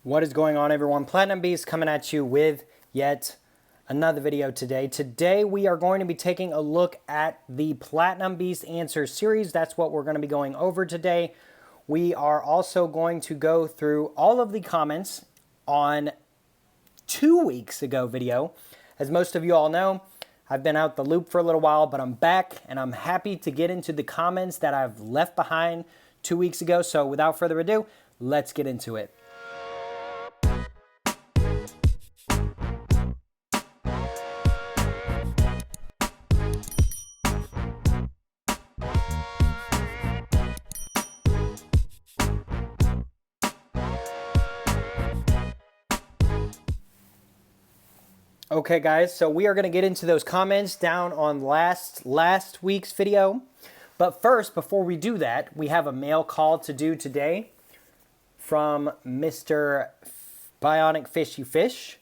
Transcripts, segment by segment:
What is going on, everyone? Platinum Beast coming at you with yet another video today. Today we are going to be taking a look at the Platinum Beast Answer series. That's what we're going to be going over today. We are also going to go through all of the comments on 2 weeks ago video. As most of you all know, I've been out the loop for a little while, but I'm back and I'm happy to get into the comments that I've left behind 2 weeks ago. So without further ado, let's get into it. Okay guys, so we are going to get into those comments down on last week's video. But first, before we do that, we have a mail call to do today from Mr. Bionic Fishy Fish.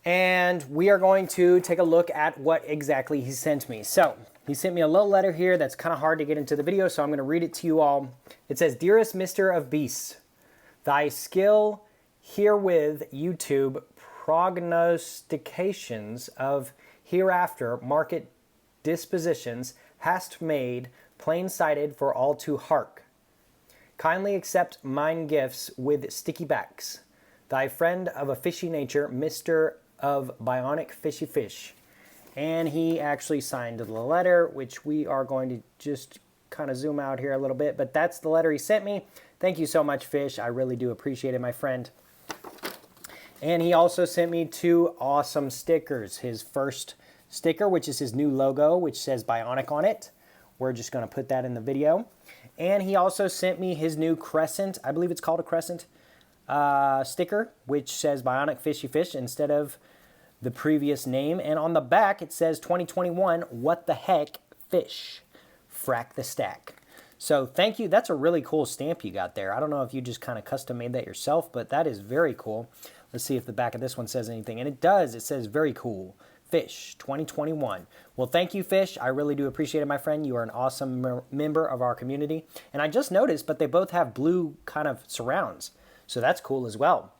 And we are going to take a look at what exactly he sent me. So, he sent me a little letter here that's kind of hard to get into the video, so I'm going to read it to you all. It says, "Dearest Mr. of Beasts, thy skill herewith YouTube prognostications of hereafter market dispositions hast made plain-sighted for all to hark. Kindly accept mine gifts with sticky backs. Thy friend of a fishy nature, Mr. of Bionic Fishy Fish." And he actually signed the letter, which we are going to just kind of zoom out here a little bit, but that's the letter he sent me. Thank you so much, Fish. I really do appreciate it, my friend. And he also sent me 2 awesome stickers. His first sticker, which is his new logo, which says Bionic on it. We're just going to put that in the video. And he also sent me his new crescent, I believe it's called a crescent, sticker, which says Bionic Fishy Fish instead of the previous name. And on the back, it says 2021, what the heck, fish. Frack the stack. So thank you. That's a really cool stamp you got there. I don't know if you just kind of custom made that yourself, but that is very cool. Let's see if the back of this one says anything. And it does. It says very cool. Fish 2021. Well, thank you, Fish. I really do appreciate it, my friend. You are an awesome member of our community. And I just noticed, but they both have blue kind of surrounds. So that's cool as well.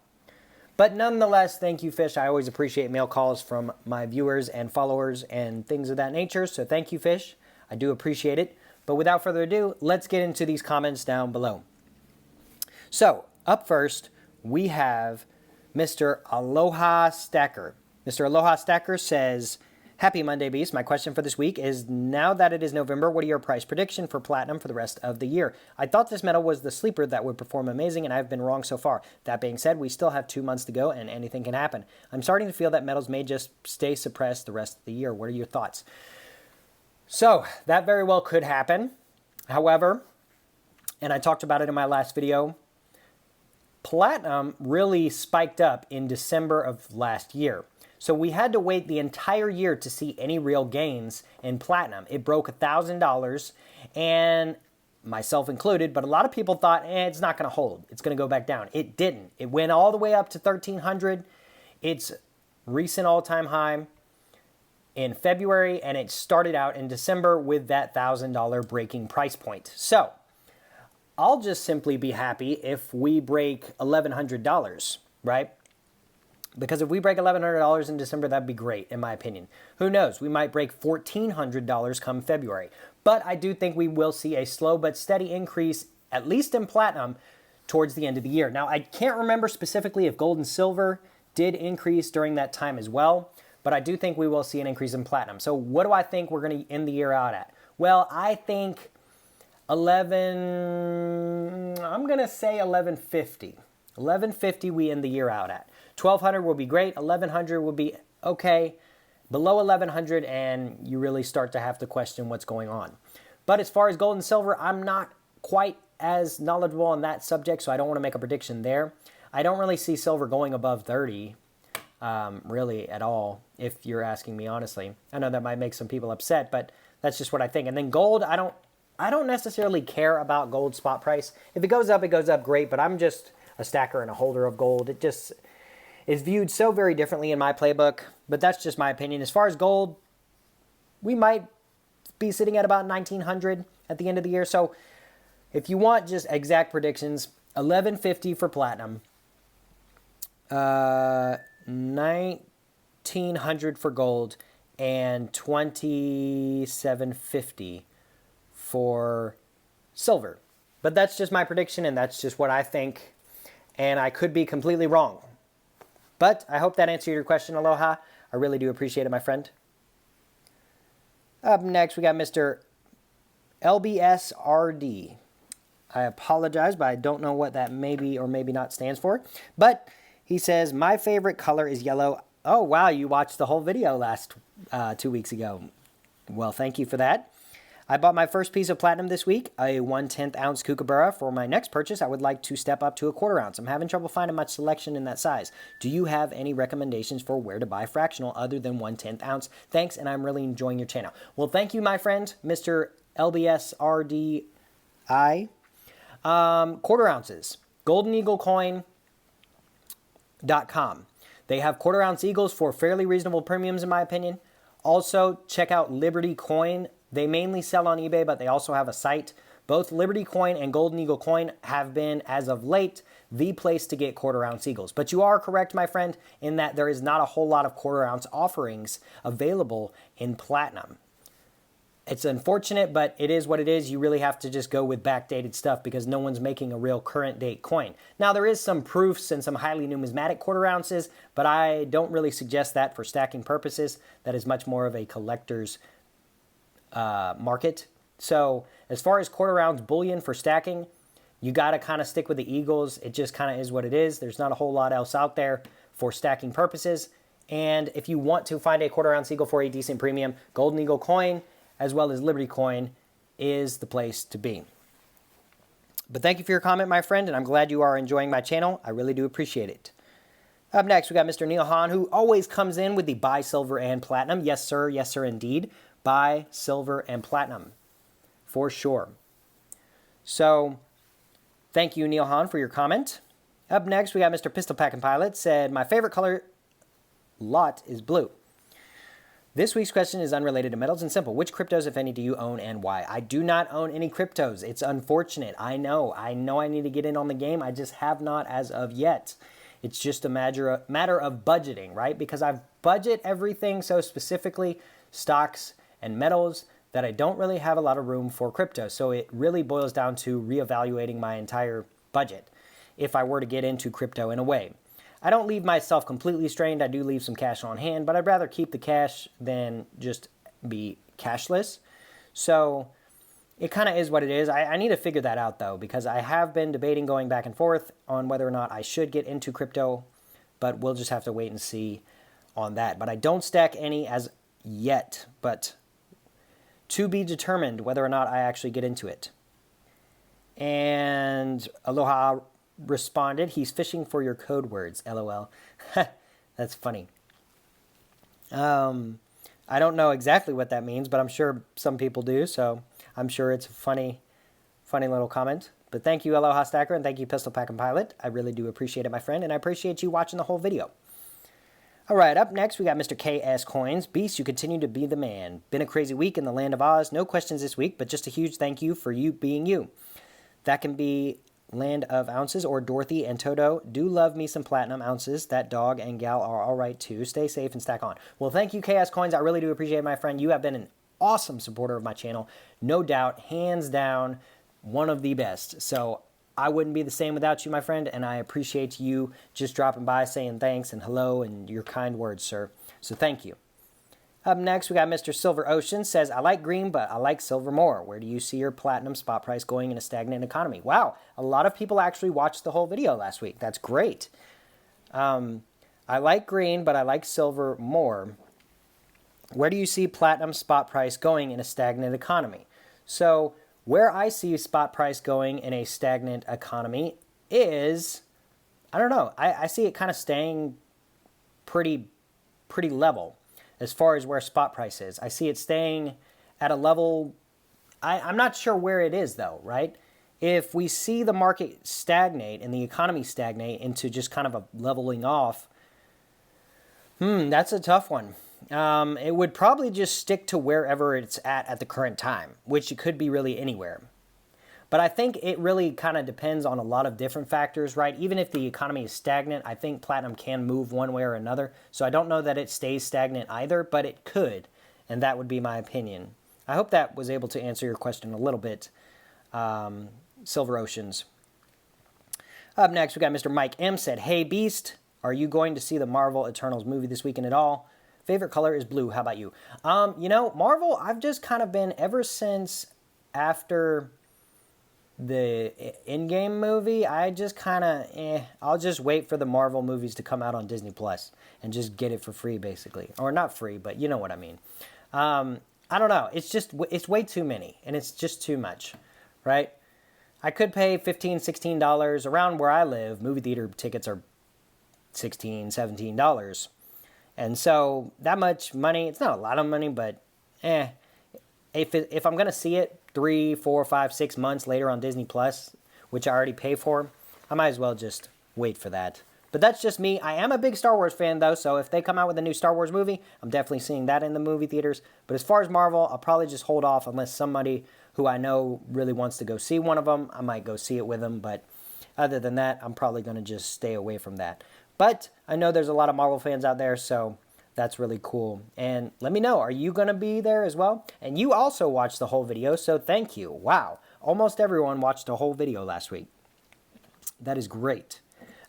But nonetheless, thank you, Fish. I always appreciate mail calls from my viewers and followers and things of that nature. So thank you, Fish. I do appreciate it. But without further ado, let's get into these comments down below. So up first, we have Mr. Aloha Stacker. Mr. Aloha Stacker says, "Happy Monday, Beast. My question for this week is, now that it is November, what are your price prediction for platinum for the rest of the year? I thought this metal was the sleeper that would perform amazing, and I've been wrong so far. That being said, we still have 2 months to go, and anything can happen. I'm starting to feel that metals may just stay suppressed the rest of the year. What are your thoughts?" So, that very well could happen. However, and I talked about it in my last video, platinum really spiked up in December of last year. So we had to wait the entire year to see any real gains in platinum. It broke $1,000, and myself included, but a lot of people thought, it's not going to hold. It's going to go back down. It didn't. It went all the way up to 1,300. Its recent all-time high in February, and it started out in December with that $1,000 breaking price point. So I'll just simply be happy if we break $1,100, right? Because if we break $1,100 in December, that'd be great, in my opinion. Who knows? We might break $1,400 come February. But I do think we will see a slow but steady increase, at least in platinum, towards the end of the year. Now, I can't remember specifically if gold and silver did increase during that time as well, but I do think we will see an increase in platinum. So what do I think we're going to end the year out at? Well, I think I'm going to say 1150. 1150 we end the year out at. 1200 will be great. 1100 will be okay. Below 1100 and you really start to have to question what's going on. But as far as gold and silver, I'm not quite as knowledgeable on that subject, so I don't want to make a prediction there. I don't really see silver going above 30, really at all, if you're asking me honestly. I know that might make some people upset, but that's just what I think. And then gold, I don't necessarily care about gold spot price. If it goes up, great, but I'm just a stacker and a holder of gold. It just is viewed so very differently in my playbook, but that's just my opinion. As far as gold, we might be sitting at about 1900 at the end of the year. So if you want just exact predictions, $11.50 for platinum, $1,900 for gold, and $27.50 for silver. But that's just my prediction, and that's just what I think, and I could be completely wrong. But I hope that answered your question, Aloha. I really do appreciate it, my friend. Up next, we got Mr. LBSRD. I apologize, but I don't know what that maybe or maybe not stands for. But he says, my favorite color is yellow. Oh, wow, you watched the whole video last 2 weeks ago. Well, thank you for that. I bought my first piece of platinum this week, a 1/10 ounce kookaburra. For my next purchase, I would like to step up to a 1/4 ounce. I'm having trouble finding much selection in that size. Do you have any recommendations for where to buy fractional other than 1/10 ounce? Thanks, and I'm really enjoying your channel. Well, thank you, my friend, Mr. LBSRDI. 1/4 ounces. GoldenEagleCoin.com. They have 1/4 ounce eagles for fairly reasonable premiums, in my opinion. Also, check out Liberty Coin. They mainly sell on eBay, but they also have a site. Both Liberty Coin and Golden Eagle Coin have been, as of late, the place to get 1/4 ounce eagles. But you are correct, my friend, in that there is not a whole lot of 1/4 ounce offerings available in platinum. It's unfortunate, but it is what it is. You really have to just go with backdated stuff because no one's making a real current date coin. Now, there is some proofs and some highly numismatic 1/4 ounces, but I don't really suggest that for stacking purposes. That is much more of a collector's market. So as far as 1/4 ounce bullion for stacking, you got to kind of stick with the eagles. It just kind of is what it is. There's not a whole lot else out there for stacking purposes. And if you want to find a 1/4 ounce eagle for a decent premium, Golden Eagle Coin as well as Liberty Coin is the place to be. But thank you for your comment, my friend, and I'm glad you are enjoying my channel. I really do appreciate it. Up next, we got Mr. Neil Hahn, who always comes in with the buy silver and platinum. Yes, sir, indeed. Buy silver and platinum, for sure. So, thank you, Neil Hahn, for your comment. Up next, we got Mr. Pistol Packin' Pilot, said, my favorite color lot is blue. This week's question is unrelated to metals and simple. Which cryptos, if any, do you own and why? I do not own any cryptos. It's unfortunate. I know I need to get in on the game. I just have not as of yet. It's just a matter of budgeting, right? Because I've budget everything so specifically, stocks and metals, that I don't really have a lot of room for crypto. So it really boils down to reevaluating my entire budget if I were to get into crypto in a way. I don't leave myself completely strained. I do leave some cash on hand, but I'd rather keep the cash than just be cashless. So it kind of is what it is. I need to figure that out, though, because I have been debating going back and forth on whether or not I should get into crypto, but we'll just have to wait and see on that. But I don't stack any as yet, but to be determined whether or not I actually get into it. And Aloha responded, he's fishing for your code words, LOL. That's funny. I don't know exactly what that means, but I'm sure some people do, so I'm sure it's a funny little comment. But thank you, Aloha Stacker, and thank you, Pistol Packin' Pilot. I really do appreciate it, my friend, and I appreciate you watching the whole video. All right, up next, we got Mr. KS Coins. Beast, you continue to be the man. Been a crazy week in the land of Oz. No questions this week, but just a huge thank you for you being you. That can be Land of Ounces or Dorothy and Toto. Do love me some platinum ounces. That dog and gal are all right too. Stay safe and stack on. Well, thank you, KS Coins. I really do appreciate it, my friend. You have been an awesome supporter of my channel. No doubt, hands down, one of the best. So I wouldn't be the same without you, my friend, and I appreciate you just dropping by, saying thanks and hello and your kind words, sir. So thank you. Up next, we got Mr. Silver Ocean. Says, I like green, but I like silver more. Where do you see your platinum spot price going in a stagnant economy? Wow, a lot of people actually watched the whole video last week. That's great. I like green, but I like silver more. Where do you see platinum spot price going in a stagnant economy? So where I see spot price going in a stagnant economy is, I don't know, I see it kind of staying pretty level as far as where spot price is. I see it staying at a level, I'm not sure where it is though, right? If we see the market stagnate and the economy stagnate into just kind of a leveling off, that's a tough one. It would probably just stick to wherever it's at the current time, which it could be really anywhere. But I think it really kind of depends on a lot of different factors, right? Even if the economy is stagnant, I think platinum can move one way or another. So I don't know that it stays stagnant either, but it could. And that would be my opinion. I hope that was able to answer your question a little bit, Silver Oceans. Up next, we got Mr. Mike M. said, "Hey, Beast, are you going to see the Marvel Eternals movie this weekend at all? Favorite color is blue. How about you?" Marvel, I've just kind of been, ever since after the Endgame movie, I just kind of, I'll just wait for the Marvel movies to come out on Disney Plus and just get it for free, basically. Or not free, but you know what I mean. I don't know. It's way too many, and it's just too much, right? I could pay $15, $16. Around where I live, movie theater tickets are $16, $17. And so that much money, it's not a lot of money, but if I'm going to see it 3, 4, 5, 6 months later on Disney Plus, which I already pay for, I might as well just wait for that. But that's just me. I am a big Star Wars fan, though, so if they come out with a new Star Wars movie, I'm definitely seeing that in the movie theaters. But as far as Marvel, I'll probably just hold off unless somebody who I know really wants to go see one of them. I might go see it with them, but other than that, I'm probably going to just stay away from that. But I know there's a lot of Marvel fans out there, so that's really cool. And let me know, are you going to be there as well? And you also watched the whole video, so thank you. Wow, almost everyone watched the whole video last week. That is great.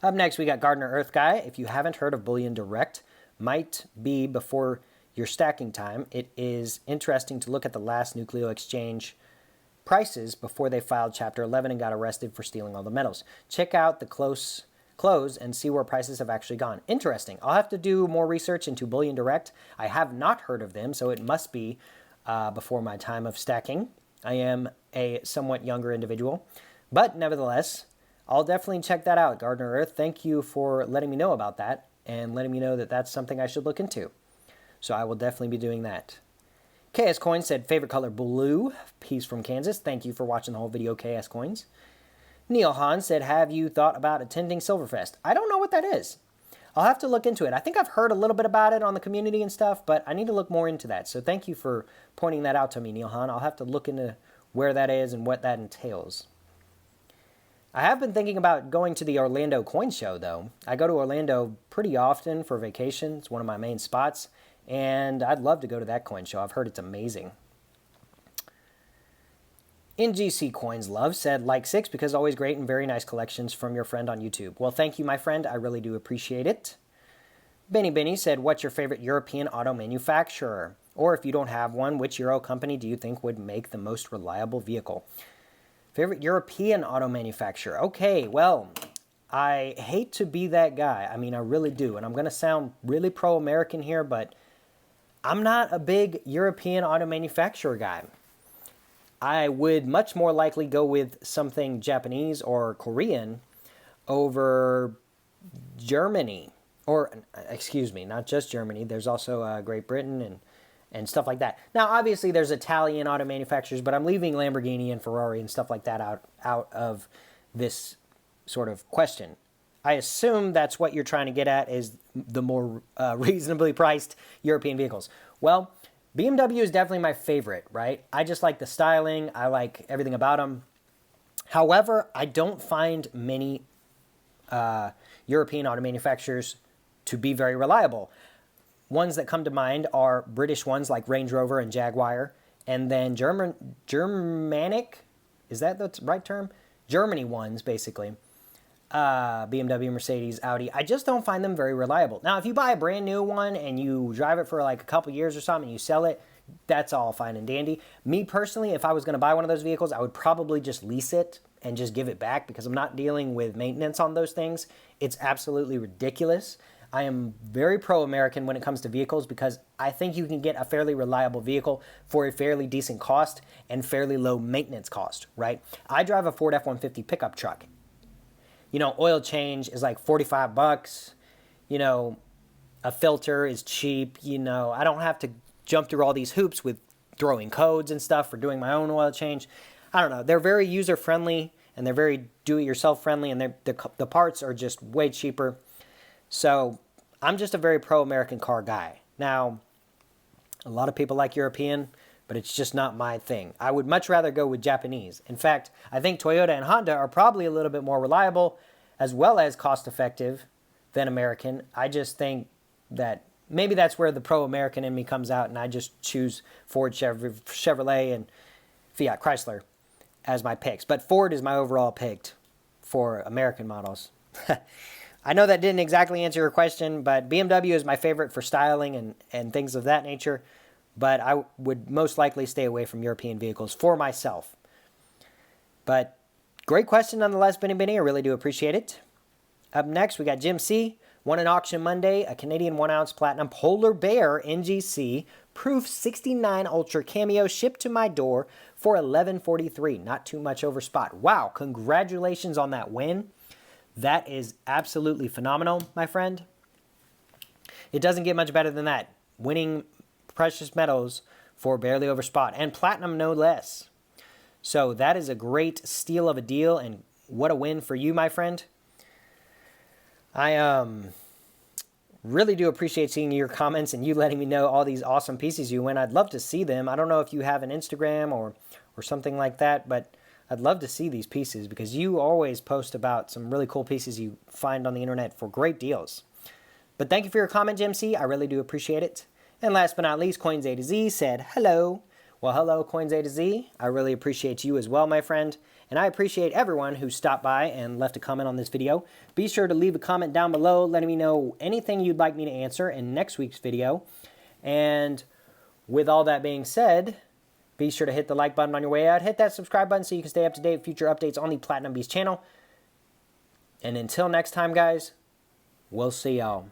Up next, we got Gardner Earth Guy. If you haven't heard of Bullion Direct, might be before your stacking time. It is interesting to look at the last Nucleo Exchange prices before they filed Chapter 11 and got arrested for stealing all the metals. Check out the close and see where prices have actually gone. Interesting. I'll have to do more research into Bullion Direct. I have not heard of them, so it must be before my time of stacking. I am a somewhat younger individual, but nevertheless, I'll definitely check that out, Gardner Earth. Thank you for letting me know about that and letting me know that that's something I should look into. So I will definitely be doing that. KS Coins said, favorite color blue. Peace from Kansas. Thank you for watching the whole video, KS Coins. Neil Hahn said, have you thought about attending Silverfest? I don't know what that is. I'll have to look into it. I think I've heard a little bit about it on the community and stuff, but I need to look more into that. So thank you for pointing that out to me, Neil Hahn. I'll have to look into where that is and what that entails. I have been thinking about going to the Orlando Coin Show, though. I go to Orlando pretty often for vacation. It's one of my main spots, and I'd love to go to that coin show. I've heard it's amazing. NGC Coins Love said, like 6 because always great and very nice collections from your friend on YouTube. Well, thank you, my friend. I really do appreciate it. Benny said, what's your favorite European auto manufacturer? Or if you don't have one, which Euro company do you think would make the most reliable vehicle? Favorite European auto manufacturer? Okay, well, I hate to be that guy. I mean, I really do. And I'm going to sound really pro-American here, but I'm not a big European auto manufacturer guy. I would much more likely go with something Japanese or Korean over Germany. Or, excuse me, not just Germany. There's also Great Britain and stuff like that. Now, obviously, there's Italian auto manufacturers, but I'm leaving Lamborghini and Ferrari and stuff like that out of this sort of question. I assume that's what you're trying to get at, is the more reasonably priced European vehicles. Well, BMW is definitely my favorite, right? I just like the styling. I like everything about them. However, I don't find many European auto manufacturers to be very reliable. Ones that come to mind are British ones like Range Rover and Jaguar, and then Germanic, is that the right term? Germany ones, basically. BMW, Mercedes, Audi. I just don't find them very reliable. Now, if you buy a brand new one and you drive it for like a couple years or something and you sell it, that's all fine and dandy. Me personally, if I was going to buy one of those vehicles, I would probably just lease it and just give it back because I'm not dealing with maintenance on those things. It's absolutely ridiculous. I am very pro-American when it comes to vehicles because I think you can get a fairly reliable vehicle for a fairly decent cost and fairly low maintenance cost, right? I drive a Ford F-150 pickup truck. You know, oil change is like $45. You know, a filter is cheap. You know, I don't have to jump through all these hoops with throwing codes and stuff for doing my own oil change. I don't know. They're very user-friendly and they're very do-it-yourself friendly, and the parts are just way cheaper. So I'm just a very pro-American car guy. Now, a lot of people like European. but it's just not my thing. I would much rather go with Japanese. In fact, I think Toyota and Honda are probably a little bit more reliable as well as cost-effective than American. I just think that maybe that's where the pro-American in me comes out, and I just choose Ford, Chevrolet, and Fiat Chrysler as my picks. But Ford is my overall pick for American models. I know that didn't exactly answer your question, but BMW is my favorite for styling and things of that nature. But I would most likely stay away from European vehicles for myself. But great question nonetheless, Benny. I really do appreciate it. Up next, we got Jim C. Won an auction Monday, a Canadian 1-ounce platinum Polar Bear NGC Proof 69 Ultra Cameo shipped to my door for $11.43. Not too much over spot. Wow, congratulations on that win. That is absolutely phenomenal, my friend. It doesn't get much better than that. Winning precious metals for barely over spot, and platinum no less. So that is a great steal of a deal, and what a win for you, my friend. I really do appreciate seeing your comments and you letting me know all these awesome pieces you win. I'd love to see them. I don't know if you have an Instagram or something like that, but I'd love to see these pieces because you always post about some really cool pieces you find on the internet for great deals. But thank you for your comment, Jim C. I really do appreciate it. And last but not least, Coins A to Z said, hello. Well, hello, Coins A to Z. I really appreciate you as well, my friend. And I appreciate everyone who stopped by and left a comment on this video. Be sure to leave a comment down below letting me know anything you'd like me to answer in next week's video. And with all that being said, be sure to hit the like button on your way out. Hit that subscribe button so you can stay up to date with future updates on the Platinum Beast channel. And until next time, guys, we'll see y'all.